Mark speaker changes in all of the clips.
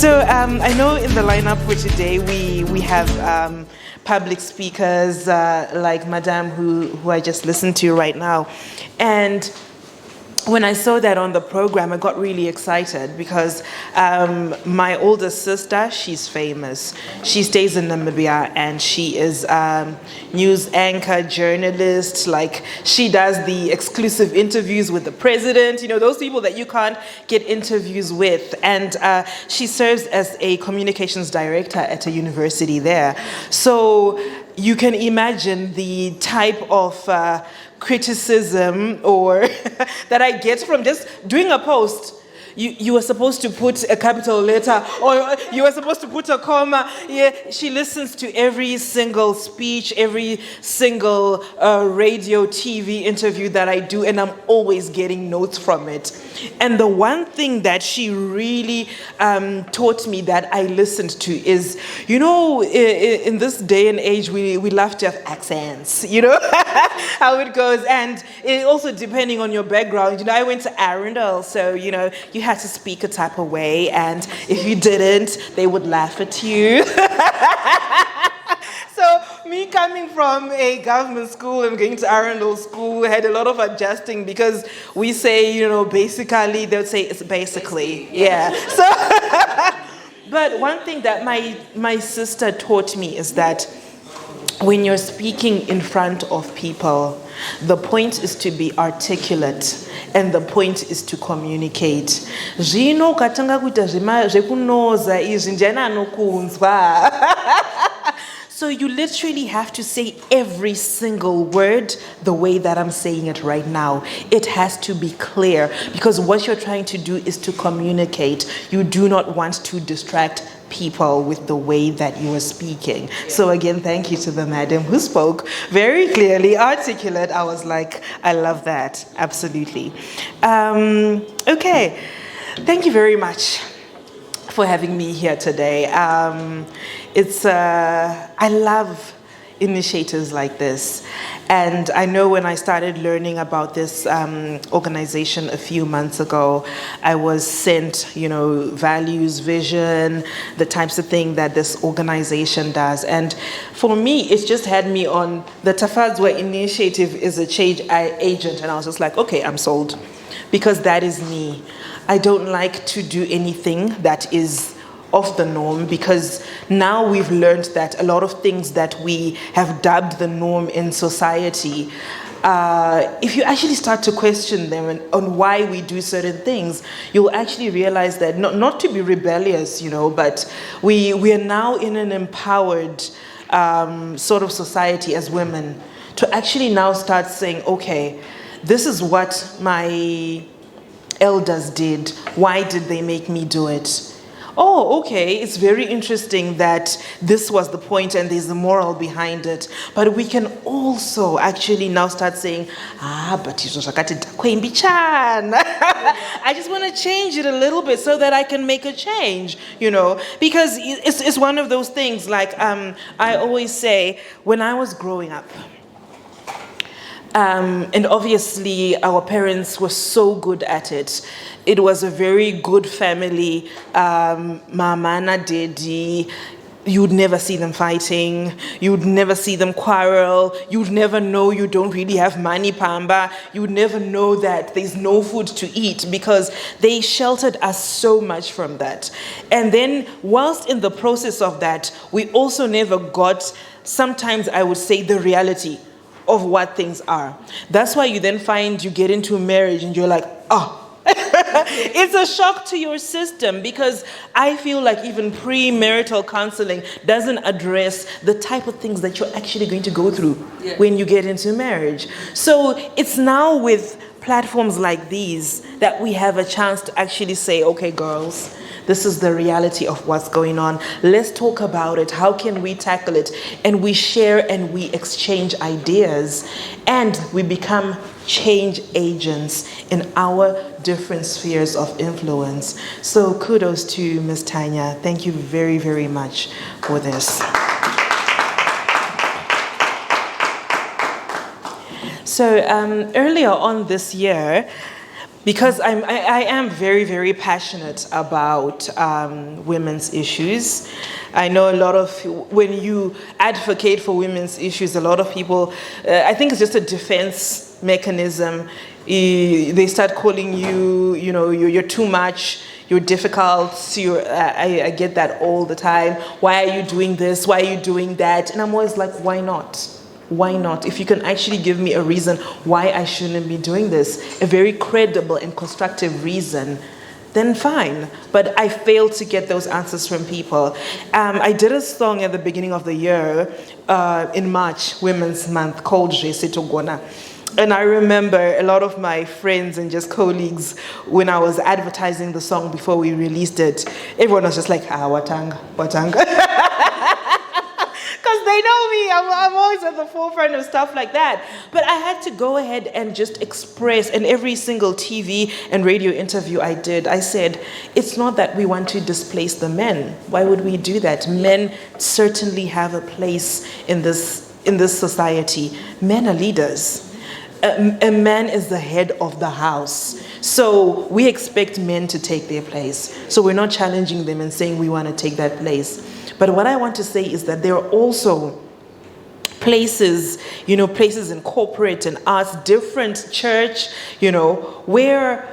Speaker 1: So I know in the lineup for today we have public speakers like Madame who I just listened to right now, and when I saw that on the program, I got really excited because my older sister, she's famous. She stays in Namibia and she is news anchor, journalist. Like, she does the exclusive interviews with the president, you know, those people that you can't get interviews with. And she serves as a communications director at a university there. So you can imagine the type of criticism or that I get from just doing a post. You were supposed to put a capital letter, or you were supposed to put a comma. Yeah, she listens to every single speech, every single radio, TV interview that I do, and I'm always getting notes from it. And the one thing that she really taught me that I listened to is, you know, in this day and age, we love to have accents, you know, how it goes. And it also depending on your background, you know, I went to Arundel, so, you know, you had to speak a type of way, and if you didn't, they would laugh at you. So me coming from a government school and going to Arundel school had a lot of adjusting, because we say, you know, basically, they'll say it's basically, yeah. So, but one thing that my sister taught me is that when you're speaking in front of people, the point is to be articulate, and the point is to communicate. Zvino katanga kuita zvekunoza izvi ndiani anokunzwa. So you literally have to say every single word the way that I'm saying it right now. It has to be clear, because what you're trying to do is to communicate. You do not want to distract people with the way that you are speaking. So again, thank you to the madam who spoke very clearly, articulate. I was like, I love that, absolutely. Okay, thank you very much for having me here today. I love initiatives like this. And I know when I started learning about this organization a few months ago, I was sent, you know, values, vision, the types of thing that this organization does. And for me, it's just had me on the Tafadzwa initiative is a change agent. And I was just like, okay, I'm sold, because that is me. I don't like to do anything that is off the norm, because now we've learned that a lot of things that we have dubbed the norm in society, if you actually start to question them on why we do certain things, you'll actually realize that not to be rebellious, you know, but we are now in an empowered sort of society as women to actually now start saying, okay, this is what my elders did. Why did they make me do it? Oh, okay, it's very interesting that this was the point and there's a moral behind it. But we can also actually now start saying, but I just want to change it a little bit so that I can make a change, you know, because it's one of those things, like I always say, when I was growing up, and obviously our parents were so good at it. It was a very good family. Mama and daddy, you'd never see them fighting. You'd never see them quarrel. You'd never know you don't really have money, Pamba. You'd never know that there's no food to eat, because they sheltered us so much from that. And then whilst in the process of that, we also never got, sometimes I would say, the reality of what things are. That's why you then find you get into a marriage and you're like, oh, it's a shock to your system, because I feel like even premarital counseling doesn't address the type of things that you're actually going to go through when you get into marriage. So it's now with platforms like these that we have a chance to actually say, okay, girls, this is the reality of what's going on. Let's talk about it. How can we tackle it? And we share and we exchange ideas, and we become change agents in our different spheres of influence. So kudos to Ms. Tanya. Thank you very, very much for this. So earlier on this year, Because I am very, very passionate about women's issues. I know a lot of, when you advocate for women's issues, a lot of people, I think it's just a defense mechanism. They start calling you, you're too much, you're difficult. I get that all the time. Why are you doing this? Why are you doing that? And I'm always like, why not? Why not? If you can actually give me a reason why I shouldn't be doing this, a very credible and constructive reason, then fine. But I failed to get those answers from people. I did a song at the beginning of the year, in March, Women's Month, called Jesitogona. And I remember a lot of my friends and just colleagues, when I was advertising the song before we released it, everyone was just like, watanga, watanga. Because they know me, I'm always at the forefront of stuff like that. But I had to go ahead and just express, in every single TV and radio interview I did, I said, it's not that we want to displace the men. Why would we do that? Men certainly have a place in this society. Men are leaders. A man is the head of the house. So we expect men to take their place. So we're not challenging them and saying we want to take that place. But what I want to say is that there are also places, places in corporate and arts, different church, where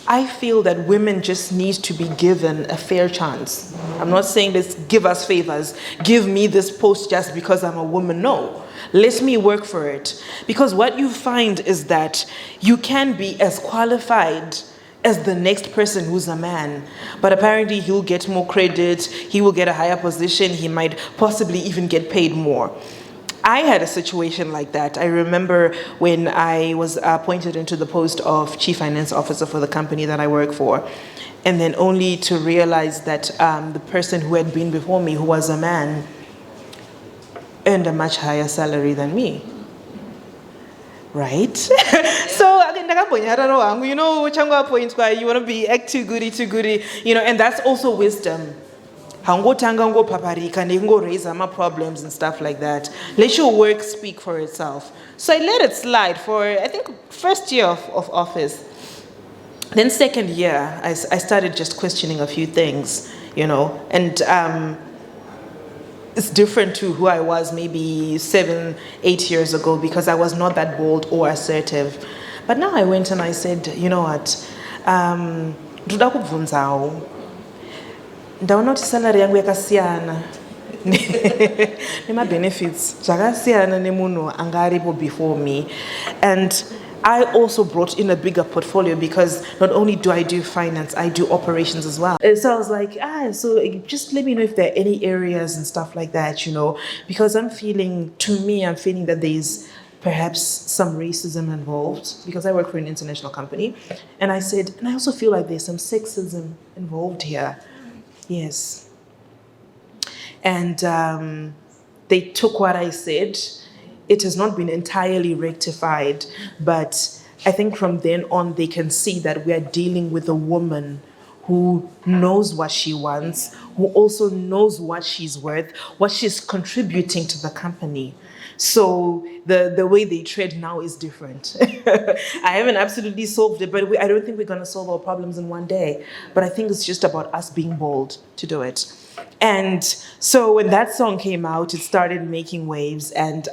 Speaker 1: I feel that women just need to be given a fair chance. I'm not saying this, give us favors, give me this post just because I'm a woman. No, let me work for it. Because what you find is that you can be as qualified as the next person who's a man, but apparently he'll get more credit, he will get a higher position, he might possibly even get paid more. I had a situation like that. I remember when I was appointed into the post of Chief Finance Officer for the company that I work for, and then only to realize that the person who had been before me, who was a man, earned a much higher salary than me. Right? So, you want to be act too goody, and that's also wisdom. Raise my problems and stuff like that. Let your work speak for itself. So I let it slide for, I think, first year of office. Then second year, I started just questioning a few things, and it's different to who I was maybe 7, 8 years ago, because I was not that bold or assertive. But now I went and I said, you know what, ndaona kuti salary yangu yakasiyana nema benefits zvakasiyana nemunhu anga aripo before me. And I also brought in a bigger portfolio, because not only do I do finance, I do operations as well. So I was like, so just let me know if there are any areas and stuff like that, because I'm feeling that there's perhaps some racism involved, because I work for an international company. And I said, and I also feel like there's some sexism involved here. Yes. And they took what I said. It has not been entirely rectified, but I think from then on they can see that we are dealing with a woman who knows what she wants, who also knows what she's worth, what she's contributing to the company. So the way they trade now is different. I haven't absolutely solved it, but I don't think we're going to solve our problems in one day. But I think it's just about us being bold to do it. And so when that song came out, it started making waves. And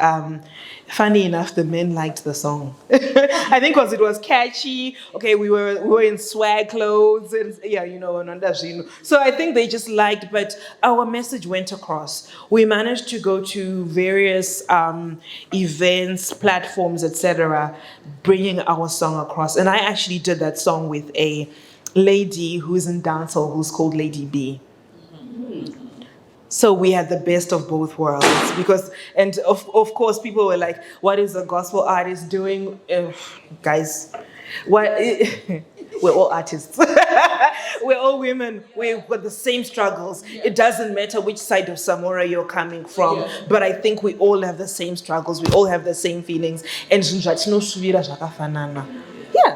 Speaker 1: funny enough, the men liked the song. I think because it was catchy. Okay, we were in swag clothes, and so I think they just liked. But our message went across. We managed to go to various events, platforms, etc., bringing our song across. And I actually did that song with a lady who's in dancehall, who's called Lady B. So we had the best of both worlds, and of course people were like, what is a gospel artist doing? Guys, we're all artists. We're all women. We've got the same struggles. It doesn't matter which side of Samora you're coming from, but I think we all have the same struggles. We all have the same feelings. And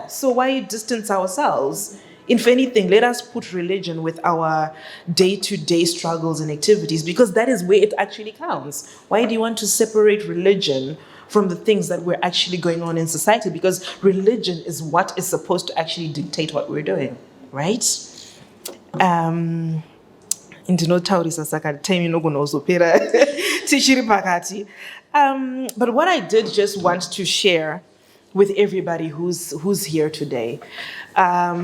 Speaker 1: so why distance ourselves? If anything, let us put religion with our day-to-day struggles and activities, because that is where it actually counts. Why do you want to separate religion from the things that were actually going on in society, because religion is what is supposed to actually dictate what we're doing, right? Ndinotaurisa saka time inogonozopera tichiri pakati. But what I did just want to share with everybody who's here today, let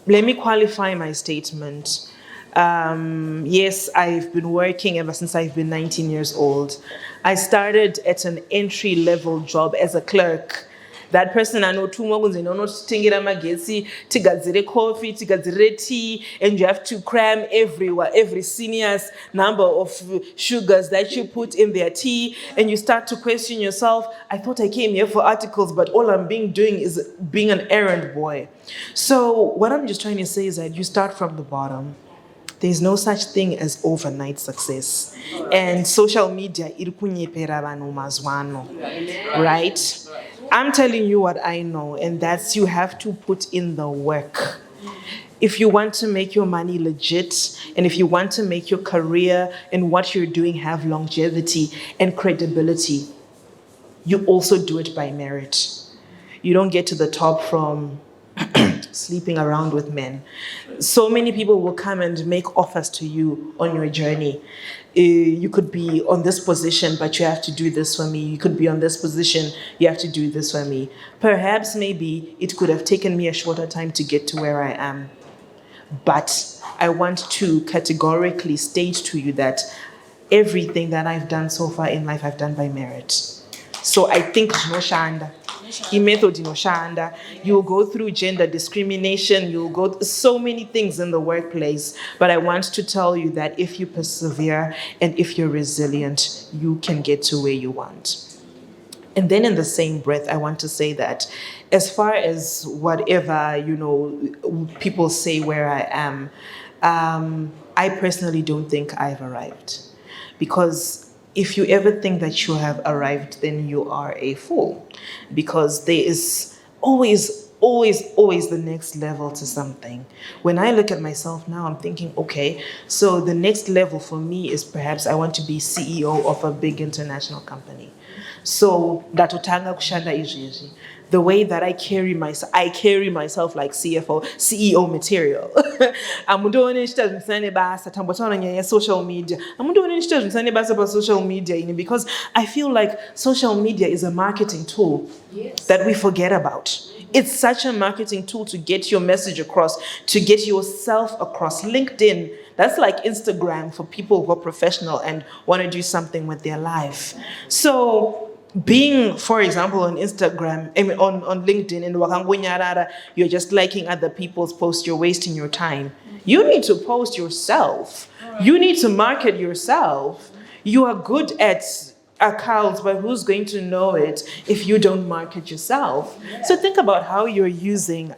Speaker 1: me qualify my statement. Yes, I've been working ever since I've been 19 years old. I started at an entry-level job as a clerk. That person anotumwa kunzi ndonotingira magetsi, tigadzire coffee, tigadzire tea, and you have to cram every senior's number of sugars that you put in their tea, and you start to question yourself, I thought I came here for articles, but all I'm doing is being an errand boy. So what I'm just trying to say is that you start from the bottom. There's no such thing as overnight success. And social media, right? I'm telling you what I know, and that's you have to put in the work. If you want to make your money legit, and if you want to make your career and what you're doing have longevity and credibility, you also do it by merit. You don't get to the top from sleeping around with men. So many people will come and make offers to you on your journey. You could be on this position, but you have to do this for me. You could be on this position, you have to do this for me. Perhaps maybe it could have taken me a shorter time to get to where I am. But I want to categorically state to you that everything that I've done so far in life, I've done by merit. So I think Shanda. You'll go through gender discrimination, you'll go through so many things in the workplace, but I want to tell you that if you persevere and if you're resilient, you can get to where you want. And then in the same breath, I want to say that as far as whatever, people say where I am, I personally don't think I've arrived. Because if you ever think that you have arrived, then you are a fool. Because there is always the next level to something. When I look at myself now, I'm thinking, okay, so the next level for me is perhaps I want to be CEO of a big international company. So ndatotanga kushanda izvizvi. The way that I carry myself like CEO material. Amundoone nchita zvinsane basa tambotaura nyaya social media. Amundoone nchita zvinsane basa pa social media because I feel like social media is a marketing tool that we forget about. It's such a marketing tool to get your message across, to get yourself across. LinkedIn, that's like Instagram for people who are professional and want to do something with their life. So being, for example, on Instagram, on LinkedIn, in Wakangunyarara, you're just liking other people's posts, you're wasting your time. You need to post yourself. You need to market yourself. You are good at accounts, but who's going to know it if you don't market yourself? So think about how you're using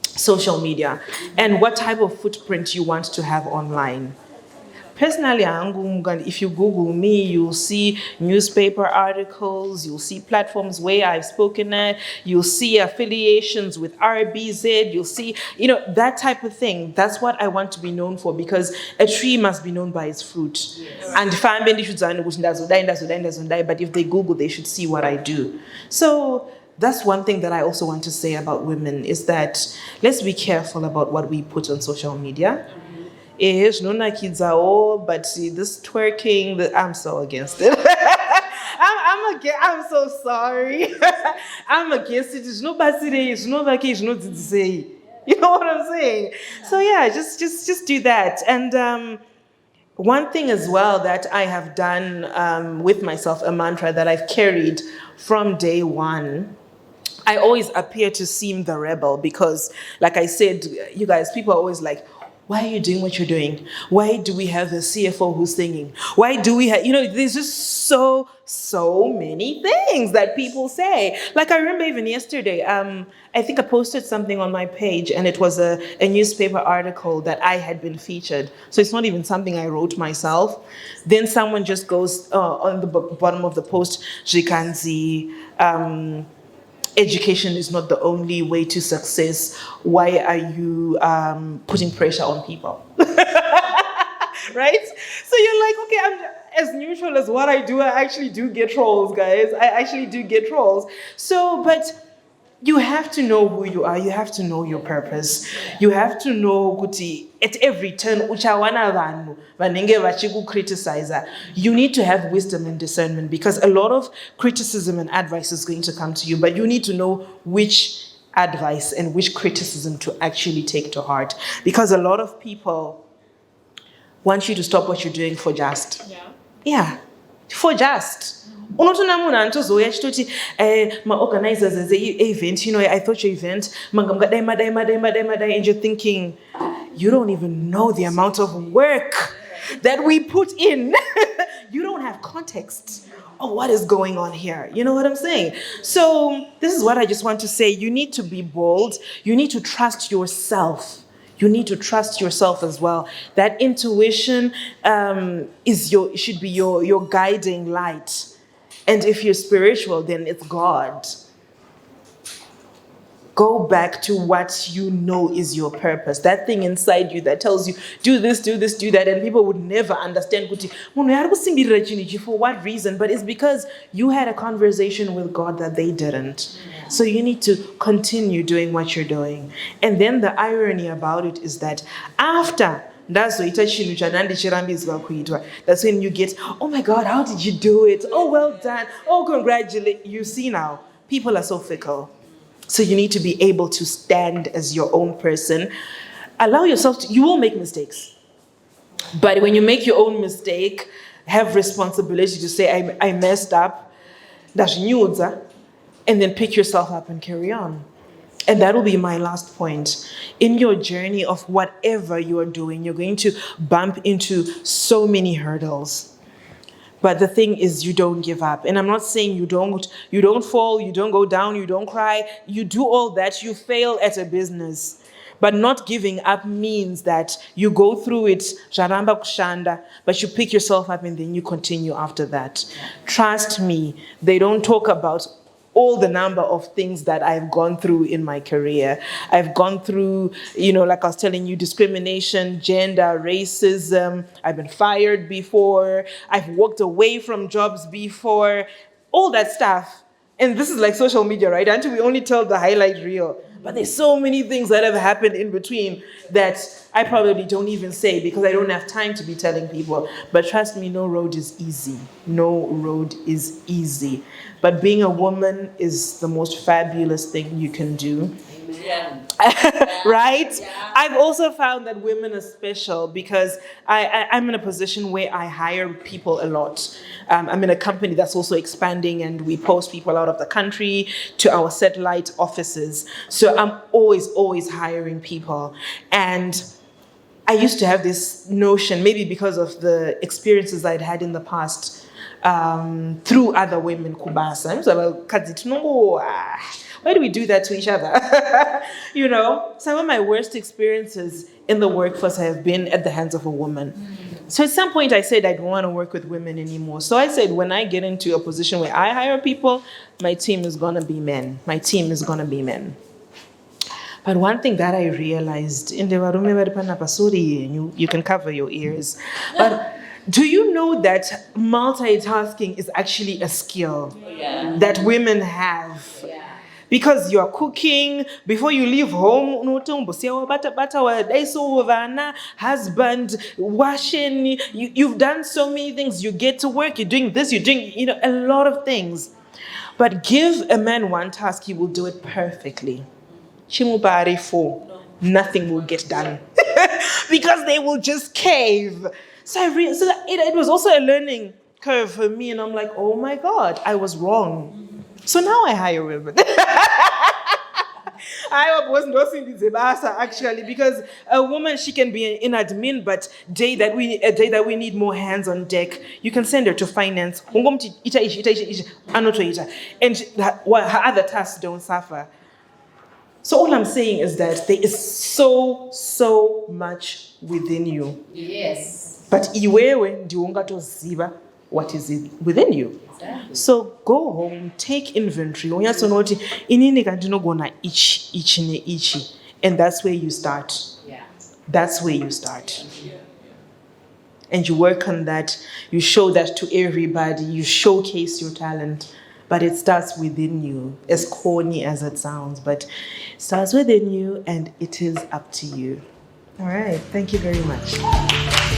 Speaker 1: social media and what type of footprint you want to have online. Personally, if you Google me, you'll see newspaper articles, you'll see platforms where I've spoken at, you'll see affiliations with RBZ, you'll see, that type of thing. That's what I want to be known for, because a tree must be known by its fruit. And but if they Google, they should see what I do. So that's one thing that I also want to say about women, is that let's be careful about what we put on social media. But see, this twerking, I'm so against it. I'm so sorry. I'm against it. It's nobody, it's nobody, it's not to say. You know what I'm saying? So yeah, just do that. And one thing as well that I have done with myself, a mantra that I've carried from day one. I always appear to seem the rebel because, like I said, you guys, people are always like, why are you doing what you're doing? Why do we have a CFO who's singing? Why do we have, there's just so many things that people say. Like I remember even yesterday, I think I posted something on my page and it was a newspaper article that I had been featured. So it's not even something I wrote myself. Then someone just goes on the bottom of the post, Jikanzi, education is not the only way to success. Why are you putting pressure on people? right? So you're like, okay, I'm as neutral as what I do. I actually do get trolls, guys. I actually do get trolls. So, but you have to know who you are. You have to know your purpose. You have to know kuti at every turn uchawana vanhu vanenge vachikukriticize. You need to have wisdom and discernment, because a lot of criticism and advice is going to come to you, but you need to know which advice and which criticism to actually take to heart, because a lot of people want you to stop what you're doing for just. Yeah, for just. Unotona munhu anotozouya achitoti maorganizers event, I thought your event manga madai, and you're thinking, you don't even know the amount of work that we put in. You don't have context of what is going on here. You know what I'm saying? So this is what I just want to say. You need to be bold. You need to trust yourself. You need to trust yourself as well. That intuition should be your guiding light. And if you're spiritual, then it's God. Go back to what you know is your purpose. That thing inside you that tells you, do this, do that. And people would never understand. For what reason? But it's because you had a conversation with God that they didn't. So you need to continue doing what you're doing. And then the irony about it is that after, that's when you get, oh my God, how did you do it? Oh, well done. Oh, congratulations. You see now, people are so fickle. So you need to be able to stand as your own person. Allow yourself to, you will make mistakes. But when you make your own mistake, have responsibility to say, I messed up. That's news. And then pick yourself up and carry on. And that will be my last point. In your journey of whatever you are doing, you're going to bump into so many hurdles. But the thing is, you don't give up. And I'm not saying you don't fall, you don't go down, you don't cry. You do all that, you fail at a business. But not giving up means that you go through it, jaramba kushanda, but you pick yourself up and then you continue after that. Trust me, they don't talk about all the number of things that I've gone through in my career. I've gone through, like I was telling you, discrimination, gender, racism. I've been fired before. I've walked away from jobs before. All that stuff. And this is like social media, right? Until we only tell the highlight reel. But there's so many things that have happened in between that I probably don't even say because I don't have time to be telling people. But trust me, no road is easy. No road is easy. But being a woman is the most fabulous thing you can do. Amen. Right? Yeah. I've also found that women are special because I'm in a position where I hire people a lot. I'm in a company that's also expanding and we post people out of the country to our satellite offices. So I'm always hiring people. And I used to have this notion, maybe because of the experiences I'd had in the past, through other women, Kubasa. Why do we do that to each other? Some of my worst experiences in the workforce have been at the hands of a woman. So at some point I said I don't want to work with women anymore. So I said when I get into a position where I hire people, my team is going to be men. My team is going to be men. But one thing that I realized, you can cover your ears, but do you know that multitasking is actually a skill that women have? Yeah. Because you're cooking, before you leave home, husband, washing, you've done so many things. You get to work, you're doing this, you're doing a lot of things. But give a man one task, he will do it perfectly. Nothing will get done. Because they will just cave. So it was also a learning curve for me, and I'm like, oh my God, I was wrong. So now I hire women. I was endorsing the Zebasa actually, because a woman, she can be in admin, but a day that we need more hands on deck, you can send her to finance. And her other tasks don't suffer. So all I'm saying is that there is so much within you. Yes. But iwewe ndiungatoziva what is it within you. Exactly. So go home, take inventory. And that's where you start. Yeah. That's where you start. and you work on that, you show that to everybody, you showcase your talent, but it starts within you, as corny as it sounds, but it starts within you and it is up to you. All right, thank you very much.